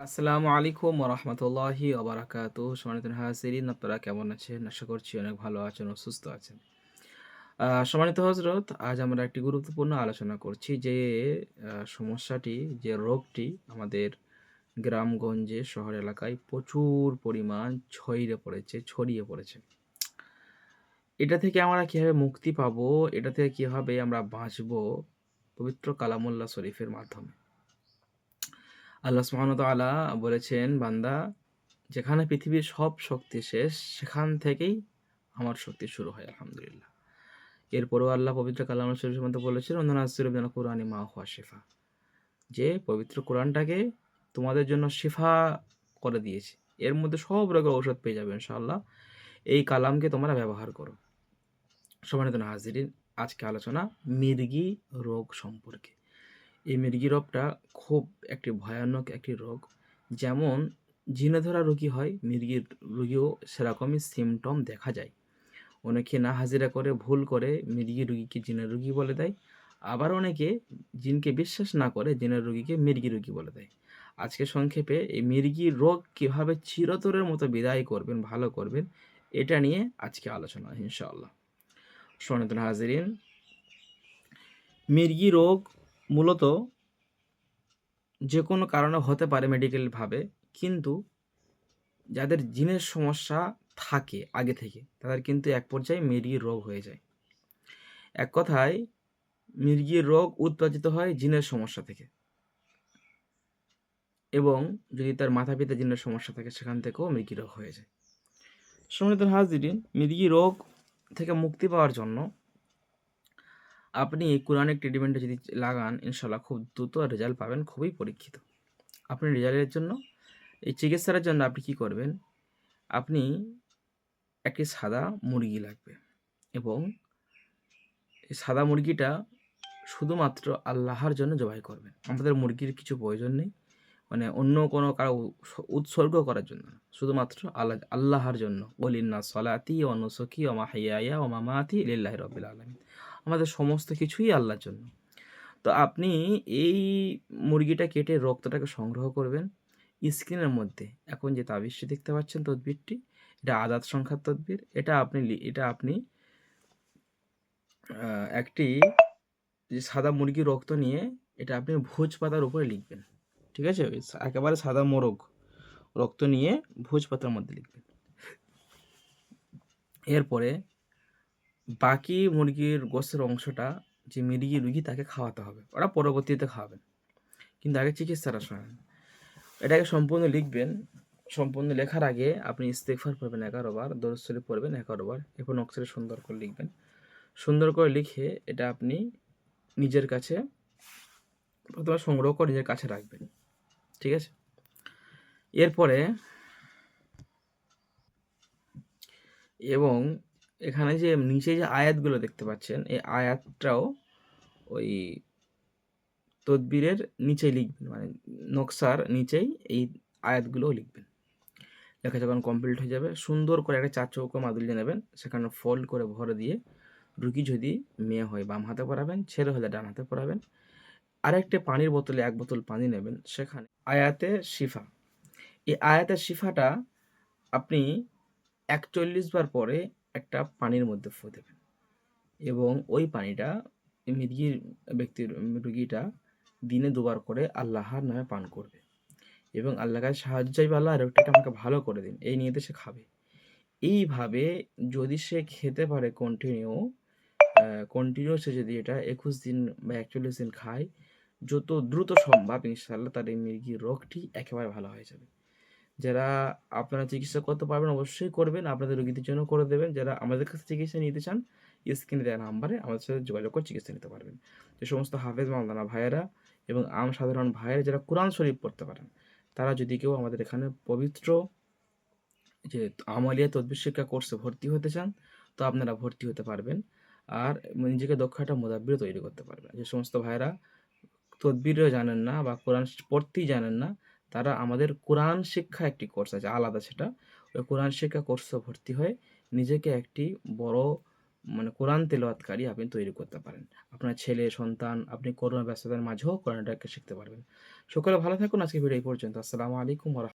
আসসালামু আলাইকুম ওরহমতুল্লাহি ওবারাকাতুহ। সম্মানিত হাজিরিন, আপনারা কেমন আছেন? আশা করছি অনেক ভালো আছেন ও সুস্থ আছেন। সম্মানিত হজরত, আজ আমরা একটি গুরুত্বপূর্ণ আলোচনা করছি যে সমস্যাটি, যে রোগটি আমাদের গ্রামগঞ্জে, শহর এলাকায় প্রচুর পরিমাণ ছড়িয়ে পড়েছে। এটা থেকে আমরা কিভাবে মুক্তি পাবো? এটা থেকে কিভাবে আমরা বাঁচবো? পবিত্র কালামুল্লাহ শরীফের মাধ্যমে আল্লাহ সুবহানাহু ওয়া তাআলা বলেছেন, বান্দা, যেখানে পৃথিবীর সব শক্তি শেষ, সেখান থেকেই আমার শক্তি শুরু হয়। আলহামদুলিল্লাহ। এরপরেও আল্লাহ পবিত্র কালাম শরীফের মধ্যে বলেছেন, ওয়া নুনাজ্জিলু মিনাল কুরআনি মা হুয়া শিফা, যে পবিত্র কোরআনটাকে তোমাদের জন্য শিফা করে দিয়েছি। এর মধ্যে সব রোগের ঔষধ পেয়ে যাবে ইনশাআল্লাহ। এই কালামকে তোমরা ব্যবহার করো। সম্মানিত হাজিরিন, আজকে আলোচনা মির্গি রোগ সম্পর্কে। এই মির্গি রোগটা খুব একটি ভয়ানক একটি রোগ। যেমন জিনে ধরা রোগী হয়, মির্গির রোগীও সেরকমই সিমটম দেখা যায়। অনেকে না হাজিরা করে ভুল করে মির্গি রোগীকে জিনের রোগী বলে দেয়। আবার অনেকে জিনকে বিশ্বাস না করে জিনের রোগীকে মির্গি রোগী বলে দেয়। আজকে সংক্ষেপে এই মির্গি রোগ কীভাবে চিরতরের মতো বিদায় করবেন, ভালো করবেন, এটা নিয়ে আজকে আলোচনা ইনশাআল্লাহ। সম্মানিত হাজিরিন, মির্গি রোগ মূলত যে কোনো কারণে হতে পারে মেডিকেলভাবে, কিন্তু যাদের জিনের সমস্যা থাকে আগে থেকে, তাদের কিন্তু এক পর্যায়ে মির্গির রোগ হয়ে যায়। এক কথায় মির্গির রোগ উৎপাদিত হয় জিনের সমস্যা থেকে, এবং যদি তার মাথা পিতা জিনের সমস্যা থাকে, সেখান থেকেও মির্গি রোগ হয়ে যায়। সম্মানিত হাজিরিন, মির্গি রোগ থেকে মুক্তি পাওয়ার জন্য আপনি কোরআনিক ট্রিটমেন্টে যদি লাগান, ইনশাল্লাহ খুব দ্রুত রেজাল্ট পাবেন, খুবই পরীক্ষিত। আপনি রেজাল্টের জন্য, এই চিকিৎসার জন্য আপনি কি করবেন? আপনি একটি সাদা মুরগি লাগবে, এবং এই সাদা মুরগিটা শুধুমাত্র আল্লাহর জন্য জবাই করবেন। আমাদের মুরগির কিছু প্রয়োজন নেই, মানে অন্য কোনো কারো উৎসর্গ করার জন্য না, শুধুমাত্র আল্লাহর জন্য। কুল ইন্না সলাতি ওয়া নুসুকি ওয়া মাহইয়ায়া ওয়া মামাতি লিল্লাহি রাব্বিল আলামিন। আমাদের সমস্ত কিছুই আল্লাহর জন্য। তো আপনি এই মুরগিটা কেটে রক্তটাকে সংগ্রহ করবেন। স্ক্রিনের মধ্যে এখন যে তাবিজটি দেখতে পাচ্ছেন, তদবিরটি, এটা আদাদ সংখ্যার তদবির। এটা আপনি একটি যে সাদা মুরগির রক্ত নিয়ে এটা আপনি ভোজ পাতার উপরে লিখবেন। ঠিক আছে? ওই একেবারে সাদা মোরগ রক্ত নিয়ে ভোজ পাতার মধ্যে লিখবেন। এরপরে বাকি মুরগির গোশতের অংশটা যে মির্গি রুগী তাকে খাওয়াতে হবে, ওরা পরবর্তীতে খাওয়াবেন, কিন্তু আগে চিকিৎসাটা শোনেন। এটাকে সম্পূর্ণ লিখবেন। সম্পূর্ণ লেখার আগে আপনি ইস্তেগফার পড়বেন 11 বার, দরুদ শরীফ পড়বেন 11 বার, এরপর অক্ষরে সুন্দর করে লিখবেন। সুন্দর করে লিখে এটা আপনি নিজের কাছে প্রথমে সংগ্রহ করে নিজের কাছে রাখবেন। ঠিক আছে? এরপরে এবং এখানে যে নিচে যে আয়াতগুলো দেখতে পাচ্ছেন, এই আয়াতটাও ওই তদবিরের নিচেই লিখবেন, মানে নকশার নিচেই এই আয়াতগুলোও লিখবেন। লেখা যখন কমপ্লিট হয়ে যাবে, সুন্দর করে একটা 4 চৌকো মাদুলি নেবেন, সেখানে ফোল্ড করে ভরে দিয়ে রুগী যদি মেয়ে হয় বাম হাতে পরাবেন, ছেলে হলে ডান হাতে পরাবেন। আরেকটা পানির বোতলে 1 বোতল পানি নেবেন, সেখানে আয়াতে শিফা, এই আয়াতে শিফাটা আপনি 41 বার পরে একটা পানির মধ্যে ফু দেবেন, এবং ওই পানিটা মির্গির রুগীটা দিনে 2 বার করে আল্লাহর নামে পান করবে, এবং আল্লাহর কাছে সাহায্য চাইবে, আল্লাহ রোগটাকে আমাকে ভালো করে দিন, এই নিয়েতে সে খাবে। এইভাবে যদি সে খেতে পারে কন্টিনিউ সে যদি এটা 21 দিন বা 41 দিন খায়, যত দ্রুত সম্ভব ইনশাআল্লাহ তার এই মির্গির রোগটি একেবারে ভালো হয়ে যাবে। যারা আপনারা চিকিৎসা করতে পারবেন অবশ্যই করবেন, আপনাদের রোগীদের জন্য করে দেবেন। যারা আমাদের কাছে চিকিৎসা নিতে চান, স্ক্রিনে দেওয়া নাম্বারে আমাদের সাথে যোগাযোগ করে চিকিৎসা নিতে পারবেন। যে সমস্ত হাফেজ মাওলানা ভাইয়েরা এবং সাধারণ ভাইয়েরা যারা কোরআন শরীফ পড়তে পারেন, তারা যদি কেউ আমাদের এখানে পবিত্র যে আমালিয়া তদবির শিক্ষা কোর্সে ভর্তি হতে চান, তো আপনারা ভর্তি হতে পারবেন। আর নিজেকে দক্ষ একটা মুদাব্বিরও তৈরি করতে পারবেন। যে সমস্ত ভাইয়েরা তদবিরও জানেন না বা কোরআন পড়তেই জানেন না, তারা আমাদের কোরআন শিক্ষা একটি কোর্স আছে আলাদা, সেটা ওই কোরআন শিক্ষা কোর্সে ভর্তি হয়ে নিজেকে একটি বড়, মানে কোরআন তেলাওয়াতকারী আপনি তৈরি করতে পারেন। আপনার ছেলে সন্তান, আপনি করোনা ব্যস্ততার মাঝেও কোরআনটাকে শিখতে পারবেন। সকলে ভালো থাকুন। আজকের ভিডিও এই পর্যন্ত। আসসালামু আলাইকুম ওয়া